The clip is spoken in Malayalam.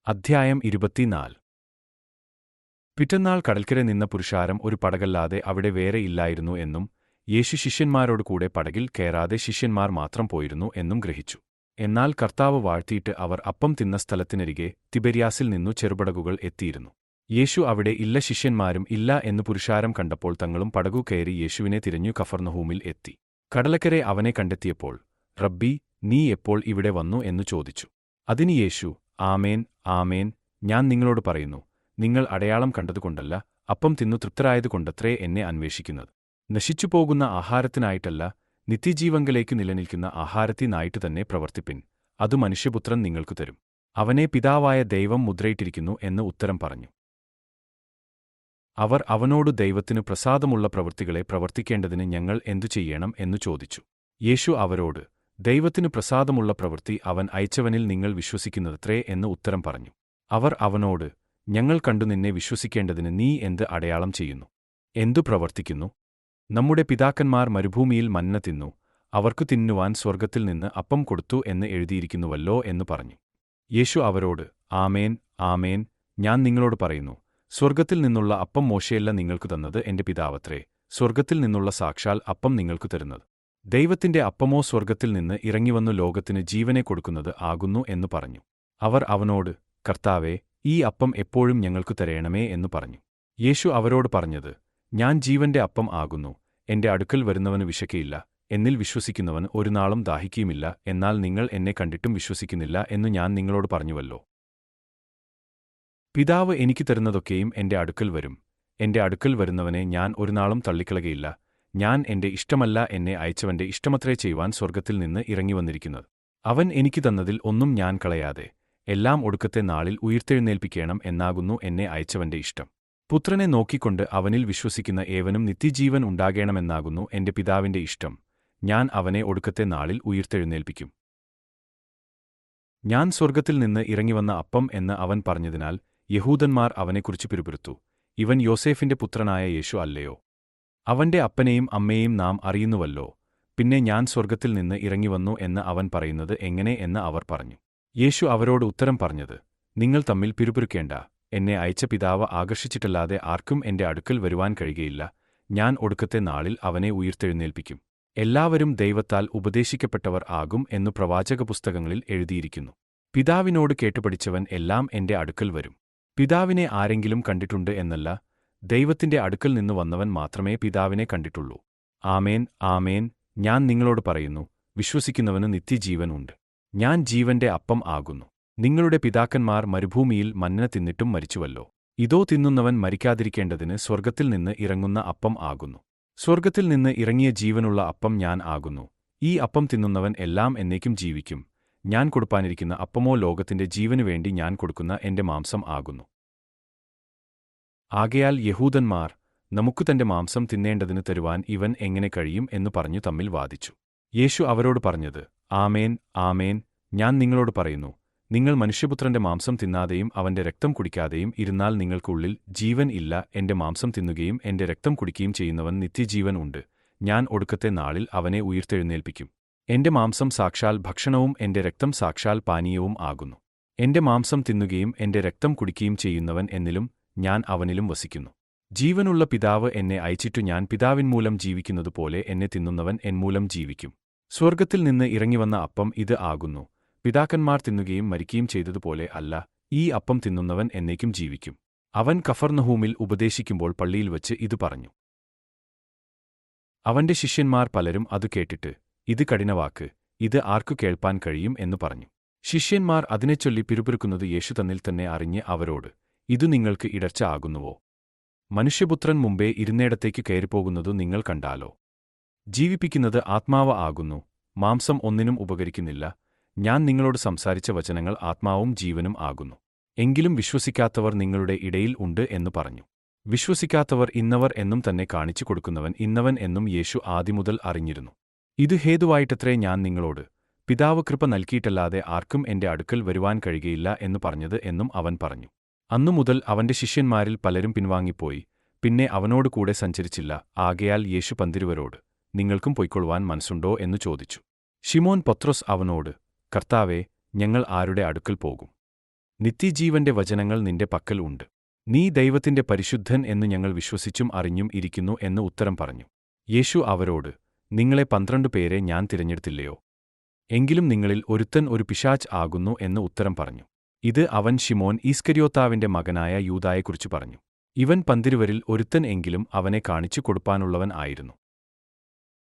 അധ്യായം 24. പിറ്റന്നാൾ കടൽക്കരെ നിന്ന പുരുഷാരം ഒരു പടകല്ലാതെ അവിടെ വേറെ ഇല്ലായിരുന്നു എന്നും യേശു ശിഷ്യന്മാരോട് കൂടെ പടകിൽ കയറാതെ ശിഷ്യന്മാർ മാത്രം പോയിരുന്നു എന്നും ഗ്രഹിച്ചു. എന്നാൽ കർത്താവ് വാഴ്ത്തിയിട്ട് അവർ അപ്പം തിന്ന സ്ഥലത്തിനരികെ തിബര്യാസിൽ നിന്നു ചെറുപടകുകൾ എത്തിയിരുന്നു. യേശു അവിടെ ഇല്ല, ശിഷ്യന്മാരും ഇല്ല എന്ന് പുരുഷാരം കണ്ടപ്പോൾ തങ്ങളും പടകു കയറി യേശുവിനെ തിരഞ്ഞു കഫർന്നഹൂമിൽ എത്തി. കടലക്കരെ അവനെ കണ്ടെത്തിയപ്പോൾ, റബ്ബി, നീ എപ്പോൾ ഇവിടെ വന്നു എന്നു ചോദിച്ചു. അതിന് യേശു, ആമേൻ, ആമേൻ, ഞാൻ നിങ്ങളോട് പറയുന്നു, നിങ്ങൾ അടയാളം കണ്ടതുകൊണ്ടല്ല, അപ്പം തിന്നു തൃപ്തരായതുകൊണ്ടത്രേ എന്നെ അന്വേഷിക്കുന്നത്. നശിച്ചുപോകുന്ന ആഹാരത്തിനായിട്ടല്ല, നിത്യജീവങ്കലേക്കു നിലനിൽക്കുന്ന ആഹാരത്തിനായിട്ട് തന്നെ പ്രവർത്തിപ്പിൻ, അതു മനുഷ്യപുത്രൻ നിങ്ങൾക്കു തരും. അവനെ പിതാവായ ദൈവം മുദ്രയിട്ടിരിക്കുന്നു എന്ന് ഉത്തരം പറഞ്ഞു. അവർ അവനോട് ദൈവത്തിനു പ്രസാദമുള്ള പ്രവൃത്തികളെ പ്രവർത്തിക്കേണ്ടതിന് ഞങ്ങൾ എന്തു ചെയ്യണം എന്നു ചോദിച്ചു. യേശു അവരോട്, ദൈവത്തിനു പ്രസാദമുള്ള പ്രവൃത്തി അവൻ അയച്ചവനിൽ നിങ്ങൾ വിശ്വസിക്കുന്നതത്രേ എന്ന് ഉത്തരം പറഞ്ഞു. അവർ അവനോട്, ഞങ്ങൾ കണ്ടു നിന്നെ വിശ്വസിക്കേണ്ടതിന് നീ എന്ത് അടയാളം ചെയ്യുന്നു? എന്തു പ്രവർത്തിക്കുന്നു? നമ്മുടെ പിതാക്കന്മാർ മരുഭൂമിയിൽ മന്ന തിന്നു, അവർക്കു തിന്നുവാൻ സ്വർഗ്ഗത്തിൽ നിന്ന് അപ്പം കൊടുത്തു എന്ന് എഴുതിയിരിക്കുന്നുവല്ലോ എന്നു പറഞ്ഞു. യേശു അവരോട്, ആമേൻ, ആമേൻ, ഞാൻ നിങ്ങളോട് പറയുന്നു, സ്വർഗ്ഗത്തിൽ നിന്നുള്ള അപ്പം മോശെയല്ല നിങ്ങൾക്കു തന്നത്, എന്റെ പിതാവത്രേ സ്വർഗ്ഗത്തിൽ നിന്നുള്ള സാക്ഷാൽ അപ്പം നിങ്ങൾക്കു തരുന്നത്. ദൈവത്തിന്റെ അപ്പമോ സ്വർഗ്ഗത്തിൽ നിന്ന് ഇറങ്ങിവന്നു ലോകത്തിന് ജീവനെ കൊടുക്കുന്നത് ആകുന്നു എന്നു പറഞ്ഞു. അവർ അവനോട്, കർത്താവേ, ഈ അപ്പം എപ്പോഴും ഞങ്ങൾക്കു തരേണമേ എന്നു പറഞ്ഞു. യേശു അവരോട് പറഞ്ഞത്, ഞാൻ ജീവന്റെ അപ്പം ആകുന്നു. എന്റെ അടുക്കൽ വരുന്നവന് വിശക്കയില്ല, എന്നിൽ വിശ്വസിക്കുന്നവൻ ഒരുനാളും ദാഹിക്കുകയുമില്ല. എന്നാൽ നിങ്ങൾ എന്നെ കണ്ടിട്ടും വിശ്വസിക്കുന്നില്ല എന്നു ഞാൻ നിങ്ങളോട് പറഞ്ഞുവല്ലോ. പിതാവ് എനിക്ക് തരുന്നതൊക്കെയും എന്റെ അടുക്കൽ വരും. എന്റെ അടുക്കൽ വരുന്നവനെ ഞാൻ ഒരുനാളും തള്ളിക്കളകയില്ല. ഞാൻ എന്റെ ഇഷ്ടമല്ല, എന്നെ അയച്ചവന്റെ ഇഷ്ടമത്രേ ചെയ്യുവാൻ സ്വർഗ്ഗത്തിൽ നിന്ന് ഇറങ്ങിവന്നിരിക്കുന്നത്. അവൻ എനിക്ക് തന്നതിൽ ഒന്നും ഞാൻ കളയാതെ എല്ലാം ഒടുക്കത്തെ നാളിൽ ഉയിർത്തെഴുന്നേൽപ്പിക്കണം എന്നാകുന്നു എന്നെ അയച്ചവന്റെ ഇഷ്ടം. പുത്രനെ നോക്കിക്കൊണ്ട് അവനിൽ വിശ്വസിക്കുന്ന ഏവനും നിത്യജീവൻ ഉണ്ടാകേണമെന്നാകുന്നു എന്റെ പിതാവിന്റെ ഇഷ്ടം. ഞാൻ അവനെ ഒടുക്കത്തെ നാളിൽ ഉയിർത്തെഴുന്നേൽപ്പിക്കും. ഞാൻ സ്വർഗ്ഗത്തിൽ നിന്ന് ഇറങ്ങിവന്ന അപ്പം എന്ന് അവൻ പറഞ്ഞതിനാൽ യഹൂദന്മാർ അവനെക്കുറിച്ച് പിറുപിറുത്തു, ഇവൻ യോസേഫിന്റെ പുത്രനായ യേശു അല്ലയോ? അവന്റെ അപ്പനെയും അമ്മയെയും നാം അറിയുന്നുവല്ലോ. പിന്നെ ഞാൻ സ്വർഗ്ഗത്തിൽ നിന്ന് ഇറങ്ങിവന്നു എന്ന് അവൻ പറയുന്നത് എങ്ങനെ എന്ന് അവർ പറഞ്ഞു. യേശു അവരോട് ഉത്തരം പറഞ്ഞത്, നിങ്ങൾ തമ്മിൽ പിറുപിറുക്കേണ്ട. എന്നെ അയച്ച പിതാവ് ആകർഷിച്ചിട്ടല്ലാതെ ആർക്കും എന്റെ അടുക്കൽ വരുവാൻ കഴിയുകയില്ല. ഞാൻ ഒടുക്കത്തെ നാളിൽ അവനെ ഉയിർത്തെഴുന്നേൽപ്പിക്കും. എല്ലാവരും ദൈവത്താൽ ഉപദേശിക്കപ്പെട്ടവർ ആകും എന്നു പ്രവാചകപുസ്തകങ്ങളിൽ എഴുതിയിരിക്കുന്നു. പിതാവിനോട് കേട്ടുപഠിച്ചവൻ എല്ലാം എന്റെ അടുക്കൽ വരും. പിതാവിനെ ആരെങ്കിലും കണ്ടിട്ടുണ്ട് എന്നല്ല, ദൈവത്തിന്റെ അടുക്കൽ നിന്ന് വന്നവൻ മാത്രമേ പിതാവിനെ കണ്ടിട്ടുള്ളൂ. ആമേൻ, ആമേൻ, ഞാൻ നിങ്ങളോട് പറയുന്നു, വിശ്വസിക്കുന്നവന് നിത്യജീവൻ ഉണ്ട്. ഞാൻ ജീവന്റെ അപ്പം ആകുന്നു. നിങ്ങളുടെ പിതാക്കന്മാർ മരുഭൂമിയിൽ മന്ന തിന്നിട്ടും മരിച്ചുവല്ലോ. ഇതോ തിന്നുന്നവൻ മരിക്കാതിരിക്കേണ്ടതിന് സ്വർഗ്ഗത്തിൽ നിന്ന് ഇറങ്ങുന്ന അപ്പം ആകുന്നു. സ്വർഗ്ഗത്തിൽ നിന്ന് ഇറങ്ങിയ ജീവനുള്ള അപ്പം ഞാൻ ആകുന്നു. ഈ അപ്പം തിന്നുന്നവൻ എല്ലാം എന്നേക്കും ജീവിക്കും. ഞാൻ കൊടുപ്പാനിരിക്കുന്ന അപ്പമോ ലോകത്തിന്റെ ജീവനുവേണ്ടി ഞാൻ കൊടുക്കുന്ന എന്റെ മാംസം ആകുന്നു. ആകയാൽ യഹൂദന്മാർ, നമുക്കു തന്റെ മാംസം തിന്നേണ്ടതിന് തരുവാൻ ഇവൻ എങ്ങനെ കഴിയും എന്നു പറഞ്ഞു തമ്മിൽ വാദിച്ചു. യേശു അവരോട് പറഞ്ഞത്, ആമേൻ, ആമേൻ, ഞാൻ നിങ്ങളോട് പറയുന്നു, നിങ്ങൾ മനുഷ്യപുത്രന്റെ മാംസം തിന്നാതെയും അവന്റെ രക്തം കുടിക്കാതെയും ഇരുന്നാൽ നിങ്ങൾക്കുള്ളിൽ ജീവൻ ഇല്ല. എന്റെ മാംസം തിന്നുകയും എന്റെ രക്തം കുടിക്കുകയും ചെയ്യുന്നവൻ നിത്യജീവൻ ഉണ്ട്. ഞാൻ ഒടുക്കത്തെ നാളിൽ അവനെ ഉയിർത്തെഴുന്നേൽപ്പിക്കും. എന്റെ മാംസം സാക്ഷാൽ ഭക്ഷണവും എന്റെ രക്തം സാക്ഷാൽ പാനീയവും ആകുന്നു. എന്റെ മാംസം തിന്നുകയും എന്റെ രക്തം കുടിക്കുകയും ചെയ്യുന്നവൻ എന്നിലും ഞാൻ അവനിലും വസിക്കുന്നു. ജീവനുള്ള പിതാവ് എന്നെ അയച്ചിട്ടു ഞാൻ പിതാവിൻമൂലം ജീവിക്കുന്നതുപോലെ എന്നെ തിന്നുന്നവൻ എന്മൂലം ജീവിക്കും. സ്വർഗ്ഗത്തിൽ നിന്ന് ഇറങ്ങിവന്ന അപ്പം ഇത് ആകുന്നു. പിതാക്കന്മാർ തിന്നുകയും മരിക്കുകയും ചെയ്തതുപോലെ അല്ല, ഈ അപ്പം തിന്നുന്നവൻ എന്നേക്കും ജീവിക്കും. അവൻ കഫർന്നഹൂമിൽ ഉപദേശിക്കുമ്പോൾ പള്ളിയിൽ വച്ച് ഇത് പറഞ്ഞു. അവന്റെ ശിഷ്യന്മാർ പലരും അത് കേട്ടിട്ട്, ഇത് കഠിനവാക്ക്, ഇത് ആർക്കു കേൾപ്പാൻ കഴിയും എന്നു പറഞ്ഞു. ശിഷ്യന്മാർ അതിനെച്ചൊല്ലി പിറുപിറുക്കുന്നത് യേശു തന്നിൽ തന്നെ അറിഞ്ഞ് അവരോട്, ഇതു നിങ്ങൾക്ക് ഇടർച്ച ആകുന്നുവോ? മനുഷ്യപുത്രൻ മുമ്പേ ഇരുന്നേടത്തേക്കു കയറിപ്പോകുന്നതു നിങ്ങൾ കണ്ടാലോ? ജീവിപ്പിക്കുന്നത് ആത്മാവ് ആകുന്നു, മാംസം ഒന്നിനും ഉപകരിക്കുന്നില്ല. ഞാൻ നിങ്ങളോട് സംസാരിച്ച വചനങ്ങൾ ആത്മാവും ജീവനും ആകുന്നു. എങ്കിലും വിശ്വസിക്കാത്തവർ നിങ്ങളുടെ ഇടയിൽ ഉണ്ട് എന്നു പറഞ്ഞു. വിശ്വസിക്കാത്തവർ ഇന്നവർ എന്നും തന്നെ കാണിച്ചു കൊടുക്കുന്നവൻ ഇന്നവൻ എന്നും യേശു ആദിമുതൽ അറിഞ്ഞിരുന്നു. ഇതു ഹേതുവായിട്ടത്രേ ഞാൻ നിങ്ങളോട്, പിതാവ് കൃപ നൽകിയിട്ടല്ലാതെ ആർക്കും എന്റെ അടുക്കൽ വരുവാൻ കഴിയുകയില്ല എന്നു പറഞ്ഞത് എന്നും അവൻ പറഞ്ഞു. അന്നുമുതൽ അവന്റെ ശിഷ്യന്മാരിൽ പലരും പിൻവാങ്ങിപ്പോയി, പിന്നെ അവനോട് കൂടെ സഞ്ചരിച്ചില്ല. ആകയാൽ യേശു പന്തിരുവരോട്, നിങ്ങൾക്കും പൊയ്ക്കൊള്ളുവാൻ മനസ്സുണ്ടോ എന്നു ചോദിച്ചു. ശിമോൻ പത്രോസ് അവനോട്, കർത്താവേ, ഞങ്ങൾ ആരുടെ അടുക്കൽ പോകും? നിത്യജീവന്റെ വചനങ്ങൾ നിന്റെ പക്കൽ ഉണ്ട്. നീ ദൈവത്തിന്റെ പരിശുദ്ധൻ എന്നു ഞങ്ങൾ വിശ്വസിച്ചും അറിഞ്ഞും ഇരിക്കുന്നു എന്ന് ഉത്തരം പറഞ്ഞു. യേശു അവരോട്, നിങ്ങളെ 12 പേരെ ഞാൻ തിരഞ്ഞെടുത്തില്ലയോ? എങ്കിലും നിങ്ങളിൽ ഒരുത്തൻ ഒരു പിശാച് ആകുന്നു എന്ന് ഉത്തരം പറഞ്ഞു. ഇത് അവൻ ശിമോൻ ഈസ്കര്യോത്താവിന്റെ മകനായ യൂദായെക്കുറിച്ചു പറഞ്ഞു. ഇവൻ 12 ഒരുത്തൻ എങ്കിലും അവനെ കാണിച്ചു കൊടുപ്പാനുള്ളവൻ ആയിരുന്നു.